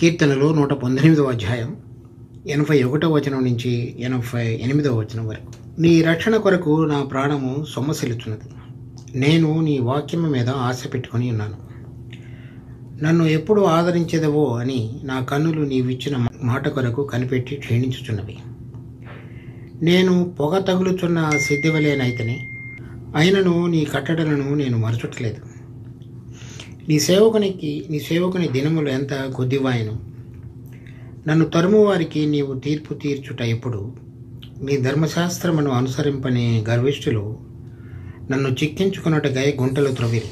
కీర్తనలు 118వ అధ్యాయం 81వ వచనం నుంచి 88వ వచనం వరకు. నీ రక్షణ కొరకు నా ప్రాణము సొమ్మసిల్లుచున్నది. నేను నీ వాక్యము మీద ఆశ పెట్టుకుని ఉన్నాను. నన్ను ఎప్పుడు ఆదరించేదవో అని నా కన్నులు నీవిచ్చిన మాట కొరకు కనిపెట్టి క్షీణించుచున్నవి. నేను పొగ తగులుచున్న సిద్ధివలేనైతేనే, అయినను నీ కట్టడలను నేను మరచుటలేదు. నీ సేవకుని దినములు ఎంత కొద్దివాయను. నన్ను తరుము వారికి నీవు తీర్పు తీర్చుట ఎప్పుడు? నీ ధర్మశాస్త్రమును అనుసరింపని గర్విష్ఠులు నన్ను చిక్కించుకున్నట్టుగా గుంటలు త్రొవిరి.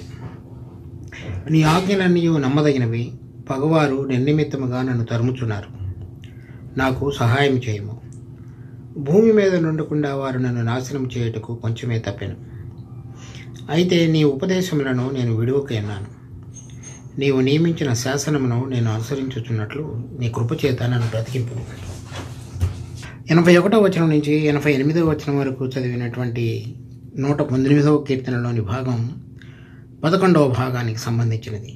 నీ ఆజ్ఞలన్నీ నమ్మదగినవి. పగవారు నిర్నిమిత్తముగా నన్ను తరుముచున్నారు. నాకు సహాయం చేయము. భూమి మీద నుండకుండా వారు నన్ను నాశనం చేయుటకు కొంచెమే తప్పెను. అయితే నీ ఉపదేశములను నేను విడువకన్నాను. నీవు నియమించిన శాసనమును నేను అనుసరించుచున్నట్లు నీ కృపచేత నన్ను బ్రతికింపు. 81వ వచనం నుంచి 88వ వచనం వరకు చదివినటువంటి 118వ కీర్తనలోని భాగం 11వ భాగానికి సంబంధించినది.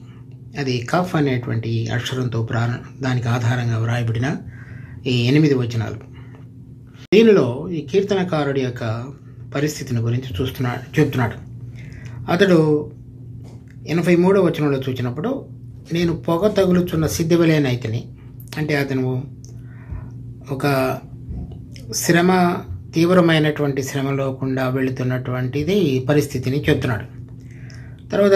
అది కఫ్ అనేటువంటి అక్షరంతో దానికి ఆధారంగా వ్రాయబడిన ఈ 8 వచనాలు. దీనిలో ఈ కీర్తనకారుడి యొక్క పరిస్థితిని గురించి చెప్తున్నాడు. అతడు 83వ వచనంలో చూసినప్పుడు, నేను పొగ తగులుచున్న సిద్ధివలేనైతేనే, అంటే అతను ఒక తీవ్రమైనటువంటి శ్రమలో గుండా వెళుతున్నటువంటిది పరిస్థితిని చెప్తున్నాడు. తర్వాత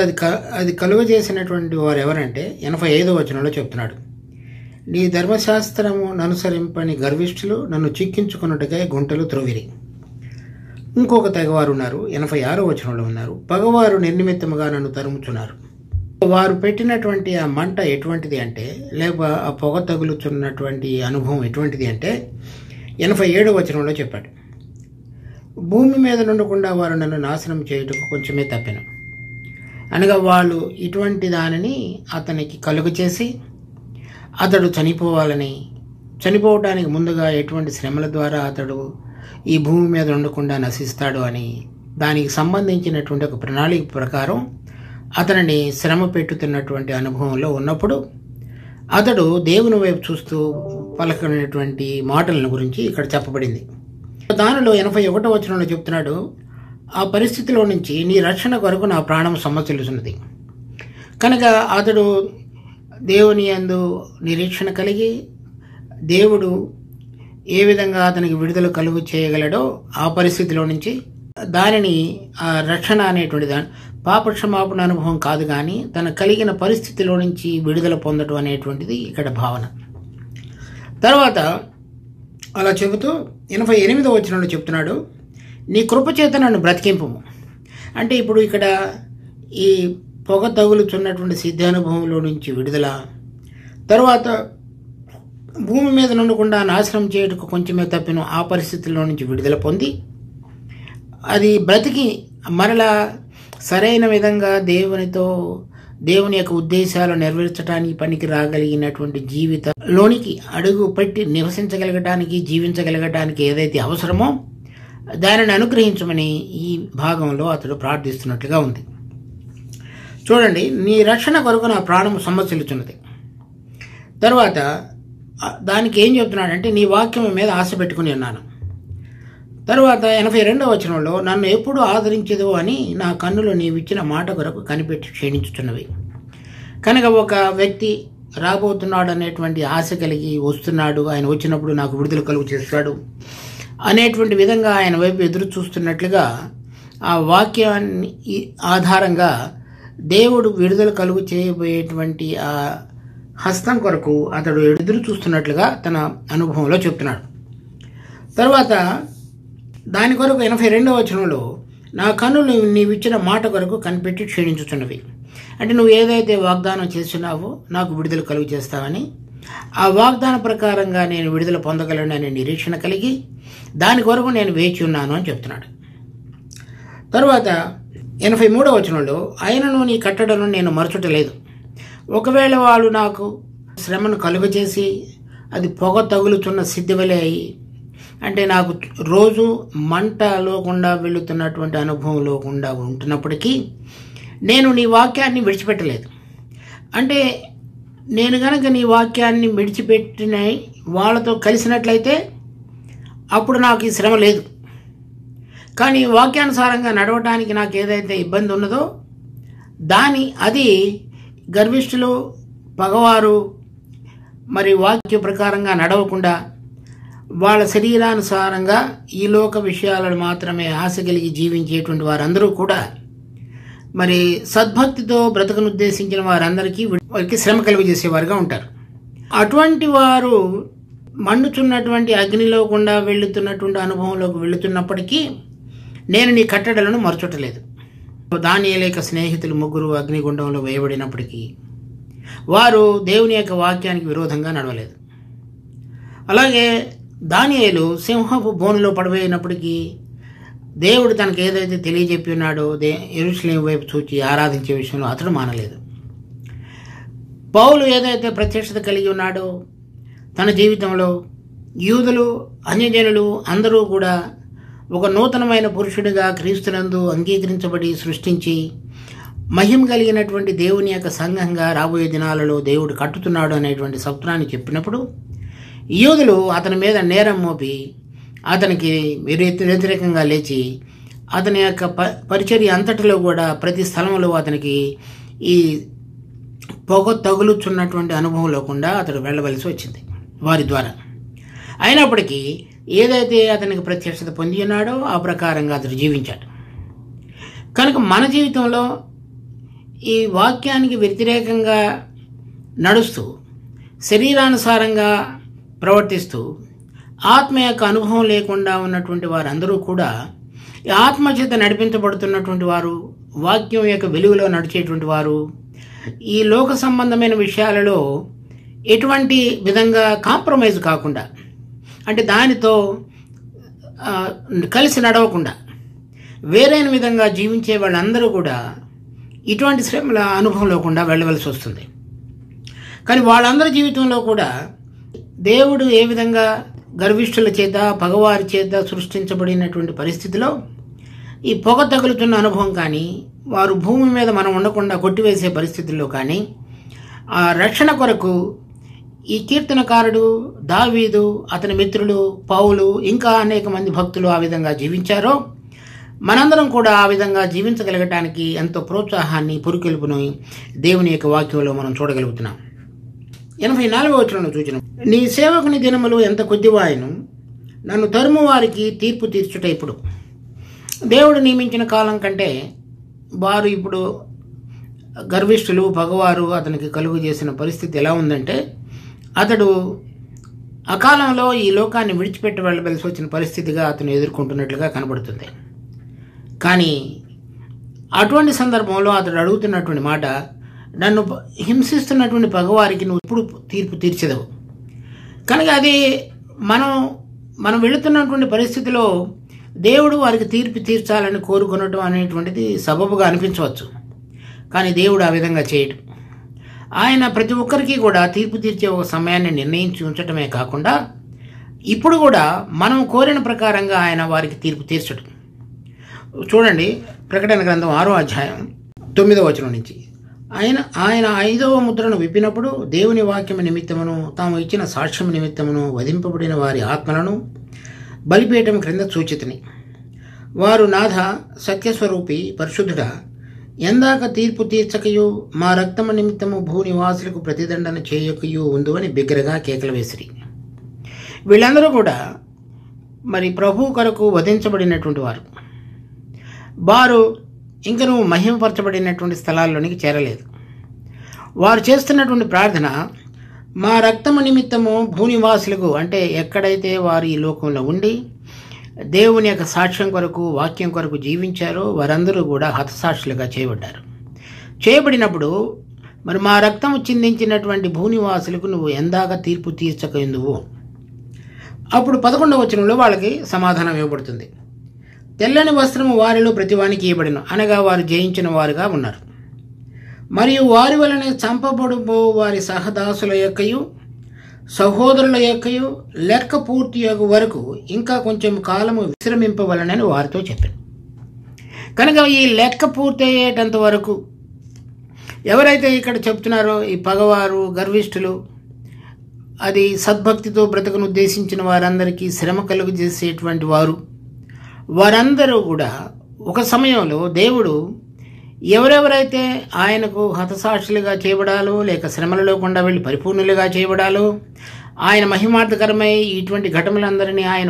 అది కలుగ చేసినటువంటి వారు ఎవరంటే 85వ వచనంలో చెప్తున్నాడు, నీ ధర్మశాస్త్రము అనుసరింపని గర్విష్ఠులు నన్ను చిక్కించుకున్నట్టుగా గుంటలు త్రొవిరి. ఇంకొక తెగవారు ఉన్నారు, 86వ వచనంలో ఉన్నారు, పగవారు నిర్నిమిత్తముగా నన్ను తరుముచున్నారు. వారు పెట్టినటువంటి ఆ మంట ఎటువంటిది అంటే, లేక ఆ పొగ తగులుచున్నటువంటి అనుభవం ఎటువంటిది అంటే 87వ వచనంలో చెప్పాడు, భూమి మీద నుండకుండా వారు నన్ను నాశనం చేయుటకు కొంచెమే తప్పెను. అనగా వాళ్ళు ఇటువంటి దానిని అతనికి కలుగు చేసి అతడు చనిపోవటానికి ముందుగా ఎటువంటి శ్రమల ద్వారా అతడు ఈ భూమి మీద ఉండకుండా నశిస్తాడు అని దానికి సంబంధించినటువంటి ఒక ప్రణాళిక ప్రకారం అతనిని శ్రమ పెట్టుతున్నటువంటి అనుభవంలో ఉన్నప్పుడు అతడు దేవుని వైపు చూస్తూ పలకనటువంటి మాటలను గురించి ఇక్కడ చెప్పబడింది. దానిలో 81వ వచనంలో చెప్తున్నాడు, ఆ పరిస్థితిలో నుంచి నీ రక్షణ కొరకు నా ప్రాణం సొమ్మసిల్లుచున్నది. కనుక అతడు దేవుని యందు నిరీక్షణ కలిగి దేవుడు ఏ విధంగా అతనికి విడుదల కలుగు చేయగలడో ఆ పరిస్థితిలో నుంచి దానిని ఆ రక్షణ అనేటువంటి పాపక్షమాపణ అనుభవం కాదు, కానీ తన కలిగిన పరిస్థితిలో నుంచి విడుదల పొందడం అనేటువంటిది ఇక్కడ భావన. తర్వాత అలా చెబుతూ 88వ వచనంలో చెప్తున్నాడు, నీ కృపచేత నన్ను బ్రతికింపు. అంటే ఇప్పుడు ఇక్కడ ఈ పొగ తగులుచున్నటువంటి సిద్ధ అనుభవంలో నుంచి విడుదల, తర్వాత భూమి మీద నుండకుండా నాశనం చేయుటకు కొంచెమే తప్పిన ఆ పరిస్థితుల్లో నుంచి విడుదల పొంది అది బ్రతికి మరలా సరైన విధంగా దేవుని యొక్క ఉద్దేశాలు నెరవేర్చడానికి పనికి రాగలిగినటువంటి జీవితంలోనికి అడుగు పెట్టి నివసించగలగటానికి, జీవించగలగటానికి ఏదైతే అవసరమో దానిని అనుగ్రహించమని ఈ భాగంలో అతడు ప్రార్థిస్తున్నట్లుగా ఉంది. చూడండి, నీ రక్షణ కొరకు నా ప్రాణం సొమ్మసిల్లుచున్నది. తర్వాత దానికి ఏం చెప్తున్నాడంటే, నీ వాక్యం మీద ఆశ పెట్టుకుని ఉన్నాను. తర్వాత 82వ వచనంలో, నన్ను ఎప్పుడు ఆదరించదు అని నా కన్నులు నీవిచ్చిన మాట కొరకు కనిపెట్టి క్షీణించుతున్నవి. కనుక ఒక వ్యక్తి రాబోతున్నాడు అనేటువంటి ఆశ కలిగి వస్తున్నాడు, ఆయన వచ్చినప్పుడు నాకు విడుదల కలుగు చేస్తాడు అనేటువంటి విధంగా ఆయన వైపు ఎదురు చూస్తున్నట్లుగా ఆ వాక్యాన్ని ఆధారంగా దేవుడు విడుదల కలుగు చేయబోయేటువంటి ఆ హస్తం కొరకు అతడు ఎదురు చూస్తున్నట్లుగా తన అనుభవంలో చెప్తున్నాడు. తర్వాత దాని కొరకు 82వ వచనంలో, నా కన్నులు నీవిచ్చిన మాట కొరకు కనిపెట్టి క్షీణించుతున్నవి. అంటే నువ్వు ఏదైతే వాగ్దానం చేస్తున్నావో నాకు విడుదల కలుగు చేస్తావని, ఆ వాగ్దాన ప్రకారంగా నేను విడుదల పొందగలననే నిరీక్షణ కలిగి దాని కొరకు నేను వేచి ఉన్నాను అని చెప్తున్నాడు. తర్వాత 83వ వచనంలో, అయినను నీ కట్టడలను నేను మరచుటలేదు. ఒకవేళ వాళ్ళు నాకు శ్రమను కలుగజేసి అది పొగ తగులుతున్న సిద్ధివలే అయ్యి, అంటే నాకు రోజు మంటలో గుండా వెళుతున్నటువంటి అనుభవంలో గుండా ఉంటున్నప్పటికీ నేను నీ వాక్యాన్ని విడిచిపెట్టలేదు. అంటే నేను గనక నీ వాక్యాన్ని విడిచిపెట్టిన వాళ్ళతో కలిసినట్లయితే అప్పుడు నాకు ఈ శ్రమ లేదు. కానీ వాక్యానుసారంగా నడవటానికి నాకు ఏదైతే ఇబ్బంది ఉన్నదో అది గర్విష్ఠులు, పగవారు మరి వాక్య ప్రకారంగా నడవకుండా వాళ్ళ శరీరానుసారంగా ఈ లోక విషయాలను మాత్రమే ఆశ కలిగి జీవించేటువంటి వారందరూ కూడా మరి సద్భక్తితో బ్రతకనుద్దేశించిన వారికి శ్రమ కలుగజేసేవారుగా ఉంటారు. అటువంటి వారు మండుచున్నటువంటి అగ్నిలో గుండా వెళుతున్నటువంటి అనుభవంలోకి వెళుతున్నప్పటికీ నేను నీ కట్టడలను మరచుటలేదు. దానియేలు యొక్క స్నేహితులు 3 అగ్నిగుండంలో వేయబడినప్పటికీ వారు దేవుని యొక్క వాక్యానికి విరోధంగా నడవలేదు. అలాగే దానియేలు సింహపు బోనులో పడవేయినప్పటికీ దేవుడు తనకు ఏదైతే తెలియజెప్పి ఉన్నాడో యెరూషలేము వైపు చూచి ఆరాధించే విషయంలో అతడు మానలేదు. పౌలు ఏదైతే ప్రత్యక్షత కలిగి ఉన్నాడో తన జీవితంలో యూదులు, అన్యజనులు అందరూ కూడా ఒక నూతనమైన పురుషుడిగా క్రీస్తునందు అంగీకరించబడి సృష్టించి మహిమ కలిగినటువంటి దేవుని యొక్క సంఘంగా రాబోయే దినాలలో దేవుడు కట్టుతున్నాడు అనేటువంటి సూత్రాన్ని చెప్పినప్పుడు యూదులు అతని మీద నేరం మోపి అతనికి వ్యతిరేకంగా లేచి అతని యొక్క పరిచర్య అంతటిలో కూడా ప్రతి స్థలంలో అతనికి ఈ పొగ తగులుచున్నటువంటి అనుభవం లేకుండా అతడు వెళ్ళవలసి వచ్చింది వారి ద్వారా. అయినప్పటికీ ఏదైతే అతనికి ప్రత్యక్షత పొంది ఉన్నాడో ఆ ప్రకారంగా అతడు జీవించాడు. కనుక మన జీవితంలో ఈ వాక్యానికి వ్యతిరేకంగా నడుస్తూ శరీరానుసారంగా ప్రవర్తిస్తూ ఆత్మ యొక్క అనుభవం లేకుండా ఉన్నటువంటి వారందరూ కూడా ఆత్మచేత నడిపించబడుతున్నటువంటి వారు, వాక్యం యొక్క వెలుగులో నడిచేటువంటి వారు ఈ లోక సంబంధమైన విషయాలలో ఎటువంటి విధంగా కాంప్రమైజ్ కాకుండా, అంటే దానితో కలిసి నడవకుండా వేరైన విధంగా జీవించే వాళ్ళందరూ కూడా ఇటువంటి శ్రమల అనుభవం లేకుండా వెళ్ళవలసి వస్తుంది. కానీ వాళ్ళందరి జీవితంలో కూడా దేవుడు ఏ విధంగా గర్విష్ఠుల చేత, పగవారి చేత సృష్టించబడినటువంటి పరిస్థితిలో ఈ పొగ తగులుతున్న అనుభవం కానీ, వారు భూమి మీద మనం ఉండకుండా కొట్టివేసే పరిస్థితుల్లో కానీ ఆ రక్షణ కొరకు ఈ కీర్తనకారుడు దావీదు, అతని మిత్రులు పౌలు, ఇంకా అనేక మంది భక్తులు ఆ విధంగా జీవించారో మనందరం కూడా ఆ విధంగా జీవించగలగటానికి ఎంతో ప్రోత్సాహాన్ని, పురుకెలుపును దేవుని యొక్క వాక్యంలో మనం చూడగలుగుతున్నాం. 84వ వచనంలో సూచన, నీ సేవకుని దినములు ఎంత కొద్దివాయను, నన్ను తరుము వారికి తీర్పు తీర్చుట ఇప్పుడు. దేవుడు నియమించిన కాలం కంటే వారు ఇప్పుడు గర్విష్ఠులు, పగవారు అతనికి కలుగు చేసిన పరిస్థితి ఎలా ఉందంటే అతడు అకాలంలో ఈ లోకాన్ని విడిచిపెట్టి వెళ్ళవలసి వచ్చిన పరిస్థితిగా అతను ఎదుర్కొంటున్నట్లుగా కనబడుతుంది. కానీ అటువంటి సందర్భంలో అతడు అడుగుతున్నటువంటి మాట, నన్ను హింసిస్తున్నటువంటి పగవారికి నువ్వు ఇప్పుడు తీర్పు తీర్చదవు. కనుక అది మనం వెళుతున్నటువంటి పరిస్థితిలో దేవుడు వారికి తీర్పు తీర్చాలని కోరుకునటం అనేటువంటిది సబబుగా అనిపించవచ్చు. కానీ దేవుడు ఆ విధంగా చేయడు. ఆయన ప్రతి ఒక్కరికి కూడా తీర్పు తీర్చే ఒక సమయాన్ని నిర్ణయించి ఉంచటమే కాకుండా ఇప్పుడు కూడా మనం కోరిన ప్రకారంగా ఆయన వారికి తీర్పు తీర్చడు. చూడండి, ప్రకటన గ్రంథం 6వ అధ్యాయం 9వ వచనం నుంచి, ఆయన 5వ ముద్రను విప్పినప్పుడు దేవుని వాక్యము నిమిత్తమును తాము ఇచ్చిన సాక్ష్యం నిమిత్తమును వధింపబడిన వారి ఆత్మలను బలిపీఠం క్రింద సూచితిని. వారు, నాథ సత్యస్వరూపి పరిశుద్ధుడా, ఎందాక తీర్పు తీర్చకయు మా రక్తము నిమిత్తము భూనివాసులకు ప్రతిదండన చేయకయు ఉందు అని బిగ్గరగా కేకలు వేసిరి. వీళ్ళందరూ కూడా మరి ప్రభు కొరకు వధించబడినటువంటి వారు ఇంకనూ మహిమపరచబడినటువంటి స్థలాల్లోనికి చేరలేదు. వారు చేస్తున్నటువంటి ప్రార్థన, మా రక్తము నిమిత్తము భూనివాసులకు, అంటే ఎక్కడైతే వారు ఈ లోకంలో ఉండి దేవుని యొక్క సాక్ష్యం కొరకు, వాక్యం కొరకు జీవించారో వారందరూ కూడా హతసాక్షులుగా చేయబడినప్పుడు మరి మా రక్తము చిందించినటువంటి భూనివాసులకు నువ్వు ఎందాక తీర్పు తీర్చకందువు. అప్పుడు 11వ వచనంలో వాళ్ళకి సమాధానం ఇవ్వబడుతుంది. తెల్లని వస్త్రము వారిలో ప్రతివానికి ఇవ్వబడిన, అనగా వారు జయించిన వారుగా ఉన్నారు. మరియు వారి వలనే చంపబడుబో వారి సహదాసుల యొక్కయు సహోదరుల యొక్కయు లెక్క పూర్తి యొక్క వరకు ఇంకా కొంచెం కాలము విశ్రమింపవలనని వారితో చెప్పాను. కనుక ఈ లెక్క పూర్తి అయ్యేటంత వరకు ఎవరైతే ఇక్కడ చెప్తున్నారో ఈ పగవారు, గర్విష్ఠులు, అది సద్భక్తితో బ్రతకను ఉద్దేశించిన వారందరికీ శ్రమ కలుగు చేసేటువంటి వారందరూ కూడా ఒక సమయంలో దేవుడు ఎవరెవరైతే ఆయనకు హతసాక్షులుగా చేయబడాలో, లేక శ్రమలలో గుండా వెళ్ళి పరిపూర్ణులుగా చేయబడాలో, ఆయన మహిమార్థకరమై ఇటువంటి ఘటనలందరినీ ఆయన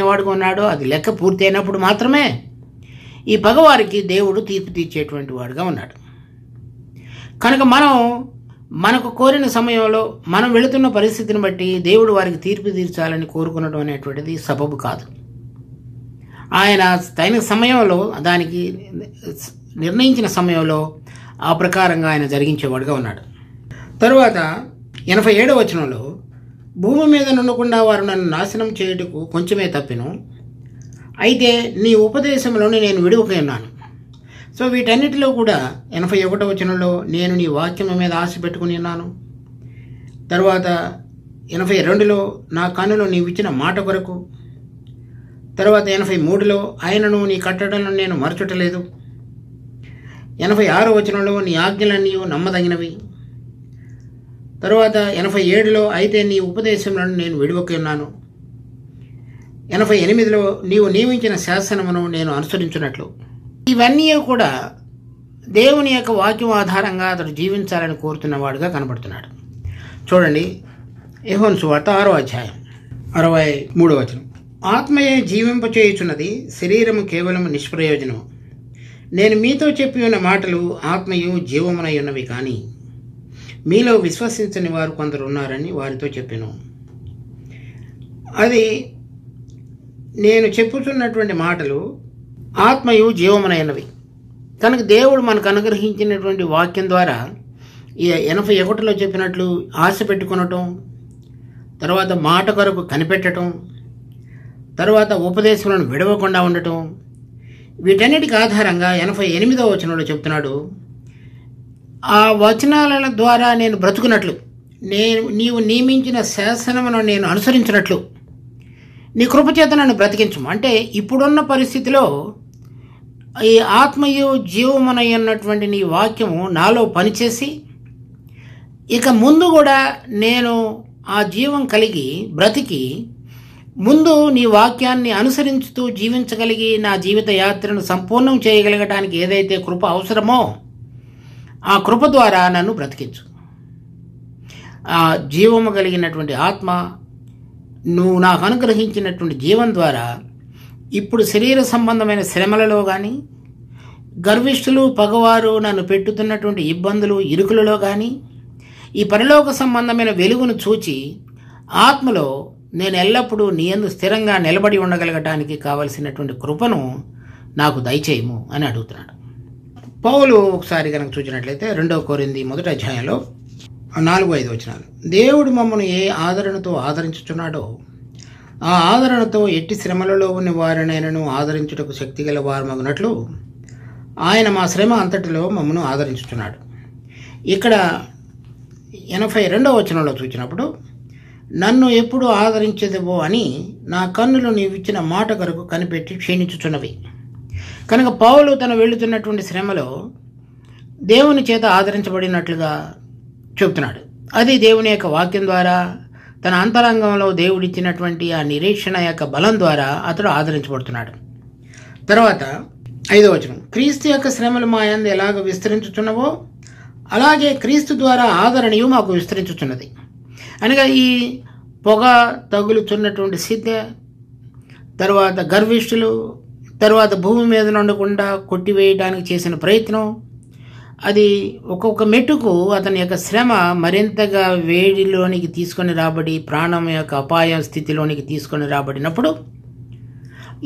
వాడుకున్నాడో అది లెక్క పూర్తి అయినప్పుడు మాత్రమే ఈ పగవారికి దేవుడు తీర్పు తీర్చేటువంటి వాడుగా ఉన్నాడు. కనుక మనకు కోరిన సమయంలో మనం వెళుతున్న పరిస్థితిని బట్టి దేవుడు వారికి తీర్పు తీర్చాలని కోరుకునడం అనేటువంటిది సబబు కాదు. ఆయన తగిన సమయంలో, దానికి నిర్ణయించిన సమయంలో ఆ ప్రకారంగా ఆయన జరిగించేవాడుగా ఉన్నాడు. తరువాత 87వ వచనంలో, భూమి మీద నుండకుండా వారు నన్ను నాశనం చేయుటకు కొంచెమే తప్పిను, అయితే నీ ఉపదేశంలోనే నేను విడువకై ఉన్నాను. సో వీటన్నిటిలో కూడా 81వ వచనంలో, నేను నీ వాక్యం మీద ఆశ పెట్టుకుని ఉన్నాను. తర్వాత 82లో, నా కన్నులు నీవిచ్చిన మాట కొరకు. తర్వాత 83లో, ఆయనను నీ కట్టడలను నేను మరచుటలేదు. 86వ వచనంలో, నీ ఆజ్ఞలన్నీ నమ్మదగినవి. తర్వాత 87లో, అయితే నీ ఉపదేశంలో నేను విడువకై ఉన్నాను. 88లో, నీవు నియమించిన శాసనమును నేను అనుసరించున్నట్లు. ఇవన్నీ కూడా దేవుని యొక్క వాక్యం ఆధారంగా అతడు జీవించాలని కోరుతున్నవాడుగా కనబడుతున్నాడు. చూడండి, యోహాను సువార్త 6వ అధ్యాయం 63వ వచనం, ఆత్మయే జీవింపచేయుచున్నది, శరీరము కేవలం నిష్ప్రయోజనము. నేను మీతో చెప్పి ఉన్న మాటలు ఆత్మయు జీవమునై ఉన్నవి, కానీ మీలో విశ్వసించని వారు కొందరు ఉన్నారని వారితో చెప్పాను. అది నేను చెప్పుతున్నటువంటి మాటలు ఆత్మయు జీవమునైనవి. కనుక దేవుడు మనకు అనుగ్రహించినటువంటి వాక్యం ద్వారా ఈ 81లో చెప్పినట్లు ఆశ పెట్టుకునటం, తర్వాత మాట కొరకు కనిపెట్టడం, తర్వాత ఉపదేశాలను విడవకుండా ఉండటం, వీటన్నిటికి ఆధారంగా 88వ వచనంలో చెప్తున్నాడు, ఆ వచనాల ద్వారా నేను బ్రతుకున్నట్లు, నీవు నియమించిన శాసనమును నేను అనుసరించినట్లు నీ కృపచేత నన్ను బ్రతికించము. అంటే ఇప్పుడున్న పరిస్థితిలో ఈ ఆత్మయు జీవమునై ఉన్నటువంటి నీ వాక్యము నాలో పనిచేసి, ఇక ముందు కూడా నేను ఆ జీవం కలిగి బ్రతికి ముందు నీ వాక్యాన్ని అనుసరించుతూ జీవించగలిగి నా జీవిత యాత్రను సంపూర్ణం చేయగలగటానికి ఏదైతే కృప అవసరమో ఆ కృప ద్వారా నన్ను బ్రతికించు. ఆ జీవము కలిగినటువంటి ఆత్మ నువ్వు నాకు అనుగ్రహించినటువంటి జీవం ద్వారా ఇప్పుడు శరీర సంబంధమైన శ్రమలలో కానీ, గర్విష్ఠులు పగవారు నన్ను పెట్టుతున్నటువంటి ఇబ్బందులు ఇరుకులలో కానీ, ఈ పరలోక సంబంధమైన వెలుగును చూచి ఆత్మలో నేను ఎల్లప్పుడూ నీ యందు స్థిరంగా నిలబడి ఉండగలగటానికి కావలసినటువంటి కృపను నాకు దయచేయము అని అడుగుతున్నాడు. పౌలు ఒకసారి కనుక చూసినట్లయితే 2వ కొరింథీ 1వ అధ్యాయంలో 4-5 వచనాలు, దేవుడు మమ్మను ఏ ఆదరణతో ఆదరించుచున్నాడో ఆ ఆదరణతో ఎట్టి శ్రమలలో ఉన్న వారినైనను ఆదరించుటకు శక్తిగల వారమగునట్లు ఆయన మా శ్రమ అంతటిలో మమ్మను ఆదరించుచున్నాడు. ఇక్కడ 82వ వచనంలో చూసినప్పుడు, నన్ను ఎప్పుడు ఆదరించదేవో అని నా కన్నులు నీవిచ్చిన మాట కొరకు కనిపెట్టి క్షీణించుచున్నవి. కనుక పౌలు తను వెళుతున్నటువంటి శ్రమలో దేవుని చేత ఆదరించబడినట్లుగా చెబుతున్నాడు. అది దేవుని యొక్క వాక్యం ద్వారా, తన అంతరంగంలో దేవుడిచ్చినటువంటి ఆ నిరీక్షణ యొక్క బలం ద్వారా అతడు ఆదరించబడుతున్నాడు. తర్వాత 5వ వచనం, క్రీస్తు యొక్క శ్రమలు మా యందు ఎలాగ విస్తరించుచున్నవో అలాగే క్రీస్తు ద్వారా ఆదరణయు మాకు విస్తరించుచున్నది. అనగా ఈ పొగ తగులుచున్నటువంటి స్థితి, తర్వాత గర్విష్ఠులు, తర్వాత భూమి మీద ఉండకుండా కొట్టివేయడానికి చేసిన ప్రయత్నం, అది ఒక్కొక్క మెట్టుకు అతని యొక్క శ్రమ మరింతగా వేడిలోనికి తీసుకొని రాబడి ప్రాణం యొక్క అపాయ స్థితిలోనికి తీసుకొని రాబడినప్పుడు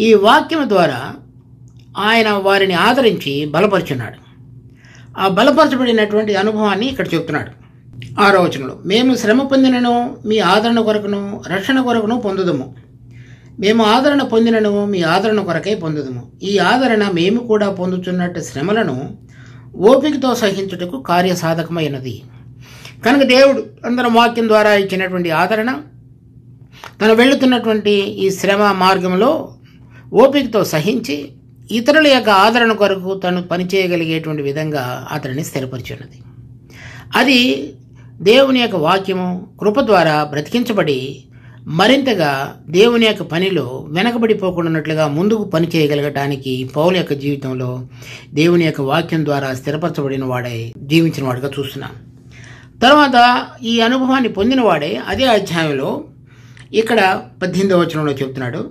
ఈ వాక్యం ద్వారా ఆయన వారిని ఆదరించి బలపరుచున్నాడు. ఆ బలపరచబడినటువంటి అనుభవాన్ని ఇక్కడ చెప్తున్నాడు. 6వ వచనంలో, మేము శ్రమ పొందినను మీ ఆదరణ కొరకును రక్షణ కొరకును పొందుదము. మేము ఆదరణ పొందినను మీ ఆదరణ కొరకై పొందుదము. ఈ ఆదరణ మేము కూడా పొందుతున్నట్టు శ్రమలను ఓపికతో సహించుటకు కార్యసాధకమైనది. కనుక దేవుడు అందరం వాక్యం ద్వారా ఇచ్చినటువంటి ఆదరణ తను వెళుతున్నటువంటి ఈ శ్రమ మార్గంలో ఓపికతో సహించి ఇతరుల యొక్క ఆదరణ కొరకు తను పనిచేయగలిగేటువంటి విధంగా అతనిని స్థిరపరిచున్నది. అది దేవుని యొక్క వాక్యము కృప ద్వారా బ్రతికించబడి మరింతగా దేవుని యొక్క పనిలో వెనకబడిపోకుండాన్నట్లుగా ముందుకు పని చేయగలగటానికి పౌలు యొక్క జీవితంలో దేవుని యొక్క వాక్యం ద్వారా స్థిరపరచబడిన వాడే జీవించిన వాడుగా చూస్తున్నాం. తర్వాత ఈ అనుభవాన్ని పొందిన వాడే అదే అధ్యాయంలో ఇక్కడ 18వ వచనంలో చెప్తున్నాడు,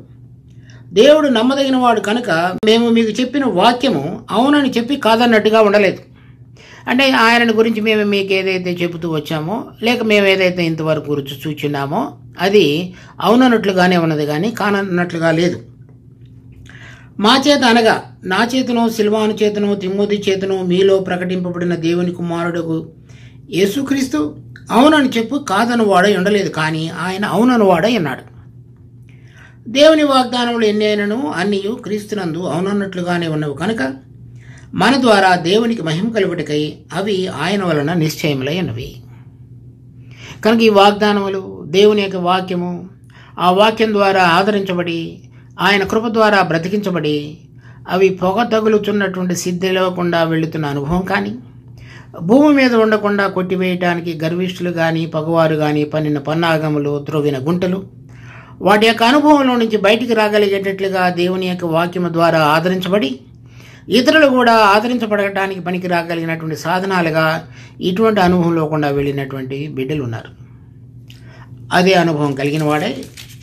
దేవుడు నమ్మదగిన వాడు కనుక మేము మీకు చెప్పిన వాక్యము అవునని చెప్పి కాదన్నట్టుగా ఉండలేదు. అంటే ఆయనను గురించి మేము మీకు ఏదైతే చెబుతూ వచ్చామో లేక మేము ఏదైతే ఇంతవరకు రుచి చూచున్నామో అది అవునన్నట్లుగానే ఉన్నది కానీ కానన్నట్లుగా లేదు. మా చేత అనగా నా చేతను సిల్వాను చేతను తిమోతి చేతను మీలో ప్రకటింపబడిన దేవుని కుమారుడు యేసుక్రీస్తు అవునని చెప్పు కాదని వాడై ఉండలేదు, కానీ ఆయన అవునని వాడై ఉన్నాడు. దేవుని వాగ్దానములు ఎన్ని అయినను అన్నీ క్రీస్తునందు అవునన్నట్లుగానే ఉన్నవి కనుక మన ద్వారా దేవునికి మహిమ కలుగుటకై అవి ఆయన వలన నిశ్చయములై ఉన్నవి. కనుక ఈ వాగ్దానములు దేవుని యొక్క వాక్యము ఆ వాక్యం ద్వారా ఆదరించబడి ఆయన కృప ద్వారా బ్రతికించబడి అవి పొగ తగులుచున్నటువంటి సిద్ధిలోకుండా వెళుతున్న అనుభవం కానీ భూమి మీద ఉండకుండా కొట్టివేయటానికి గర్విష్ఠులు కానీ పగవారు కానీ పన్నిన పన్నాగములు త్రొవ్విన గుంటలు వాటి యొక్క అనుభవంలో నుంచి బయటికి రాగలిగేటట్లుగా దేవుని యొక్క వాక్యము ద్వారా ఆదరించబడి ఇతరులు కూడా ఆదరించబడటానికి పనికి రాగలిగినటువంటి సాధనాలుగా ఇటువంటి అనుభవం లేకుండా వెళ్ళినటువంటి బిడ్డలు ఉన్నారు. అదే అనుభవం కలిగిన వాడే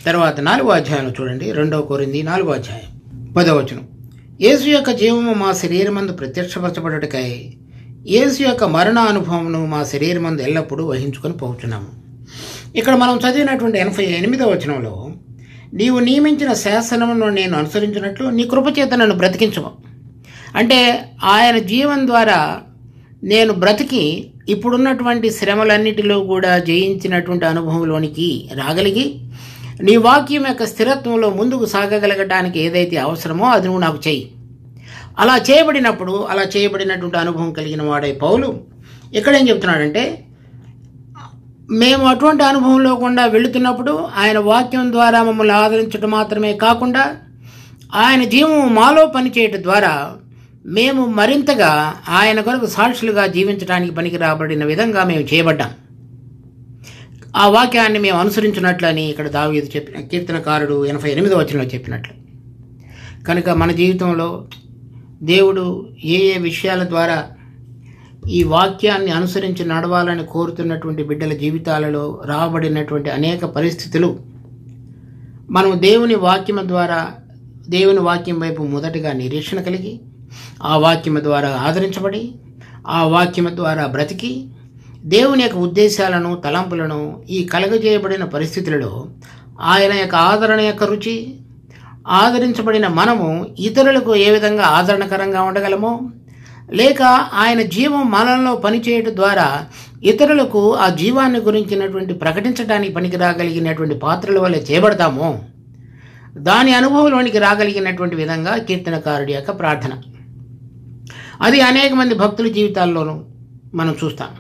తర్వాత 4వ అధ్యాయంలో చూడండి, 2 కొరింథీ 4వ అధ్యాయం 10వ వచనం, యేసు యొక్క జీవము మా శరీరమందు ప్రత్యక్షపరచబడుటకై యేసు యొక్క మరణ అనుభవమును మా శరీరమందు ఎల్లప్పుడూ వహించుకొని పోతున్నాము. ఇక్కడ మనం చదివినటువంటి 88వ వచనంలో నీవు నియమించిన శాసనమును నేను అనుసరించినట్లు నీ కృపచేత నన్ను బ్రతికించము అంటే ఆయన జీవం ద్వారా నేను బ్రతికి ఇప్పుడున్నటువంటి శ్రమలన్నిటిలో కూడా జయించినటువంటి అనుభవంలోనికి రాగలిగి నీ వాక్యం యొక్క స్థిరత్వంలో ముందుకు సాగగలగటానికి ఏదైతే అవసరమో అది నువ్వు నాకు చెయ్యి. అలా చేయబడినప్పుడు అలా చేయబడినటువంటి అనుభవం కలిగిన వాడే పౌలు ఇక్కడేం చెప్తున్నాడంటే మేము అటువంటి అనుభవంలో కూడా వెళుతున్నప్పుడు ఆయన వాక్యం ద్వారా మమ్మల్ని ఆదరించడం మాత్రమే కాకుండా ఆయన జీవం మాలో పనిచేయటం ద్వారా మేము మరింతగా ఆయన కొరకు సాక్షులుగా జీవించడానికి పనికి రాబడిన విధంగా మేము చేయబడ్డాం. ఆ వాక్యాన్ని మేము అనుసరించినట్లని ఇక్కడ దావీదు చెప్పిన కీర్తనకారుడు 88వ వచనంలో చెప్పినట్లు. కనుక మన జీవితంలో దేవుడు ఏ ఏ విషయాల ద్వారా ఈ వాక్యాన్ని అనుసరించి నడవాలని కోరుతున్నటువంటి బిడ్డల జీవితాలలో రాబడినటువంటి అనేక పరిస్థితులు మనం దేవుని వాక్యం ద్వారా దేవుని వాక్యం వైపు మొదటగా నిరీక్షణ కలిగి ఆ వాక్యం ద్వారా ఆదరించబడి ఆ వాక్యం ద్వారా బ్రతికి దేవుని యొక్క ఉద్దేశాలను తలంపులను ఈ కలగజేయబడిన పరిస్థితులలో ఆయన యొక్క ఆదరణ యొక్క రుచి ఆదరించబడిన మనము ఇతరులకు ఏ విధంగా ఆదరణకరంగా ఉండగలమో లేక ఆయన జీవం మనలో పనిచేయడం ద్వారా ఇతరులకు ఆ జీవాన్ని గురించినటువంటి ప్రకటించడానికి పనికి రాగలిగినటువంటి పాత్రల వల్ల చేయబడతామో దాని అనుభవంలోనికి రాగలిగినటువంటి విధంగా కీర్తనకారుడి యొక్క ప్రార్థన. అది అనేక మంది భక్తుల జీవితాల్లోనూ మనం చూస్తాం.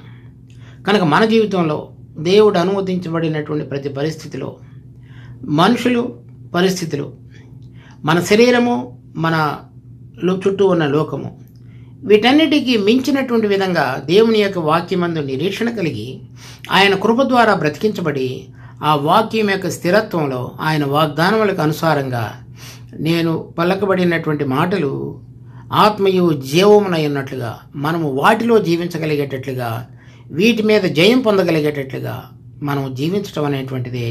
కనుక మన జీవితంలో దేవుడు అనుమతించబడినటువంటి ప్రతి పరిస్థితిలో మనుషులు పరిస్థితులు మన శరీరము మన చుట్టూ ఉన్న లోకము వీటన్నిటికీ మించినటువంటి విధంగా దేవుని యొక్క వాక్యమందు నిరీక్షణ కలిగి ఆయన కృప ద్వారా బ్రతికించబడి ఆ వాక్యం యొక్క స్థిరత్వంలో ఆయన వాగ్దానములకు అనుసారంగా నేను పలకబడినటువంటి మాటలు ఆత్మయు జీవమునై ఉన్నట్లుగా మనము వాటిలో జీవించగలిగేటట్లుగా వీటి మీద జయం పొందగలిగేటట్లుగా మనం జీవించడం అనేటువంటిదే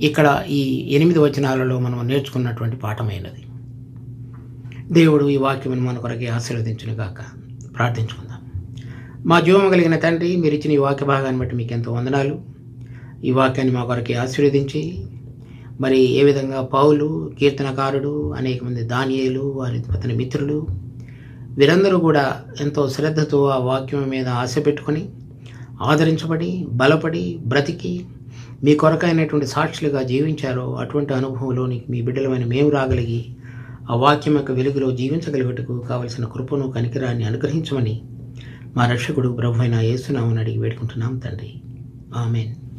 ఇక్కడ ఈ 8 వచనాలలో మనం నేర్చుకున్నటువంటి పాఠమైనది. దేవుడు ఈ వాక్యమును మన కొరకే ఆశీర్వదించును గాక. ప్రార్థించుకుందాం. మా జీవము కలిగిన తండ్రి, మీరు ఇచ్చిన ఈ వాక్య భాగాన్ని బట్టి మీకు ఎంతో వందనాలు. ఈ వాక్యాన్ని మా కొరకే ఆశీర్వదించి మరి ఏ విధంగా పౌలు కీర్తనకారుడు అనేక మంది దానియేలు వారి అతని మిత్రులు వీరందరూ కూడా ఎంతో శ్రద్ధతో ఆ వాక్యం మీద ఆశ పెట్టుకొని ఆదరించబడి బలపడి బ్రతికి మీ కొరకైనటువంటి సాక్షులుగా జీవించారో అటువంటి అనుభవంలోనికి మీ బిడ్డలమైన మేము రాగలిగి ఆ వాక్యం యొక్క వెలుగులో జీవించగలిగటకు కావలసిన కృపను కనికరాన్ని అనుగ్రహించమని మా రక్షకుడు ప్రభువైన యేసు నామమున అడిగి వేడుకుంటున్నాం తండ్రి. ఆమేన్.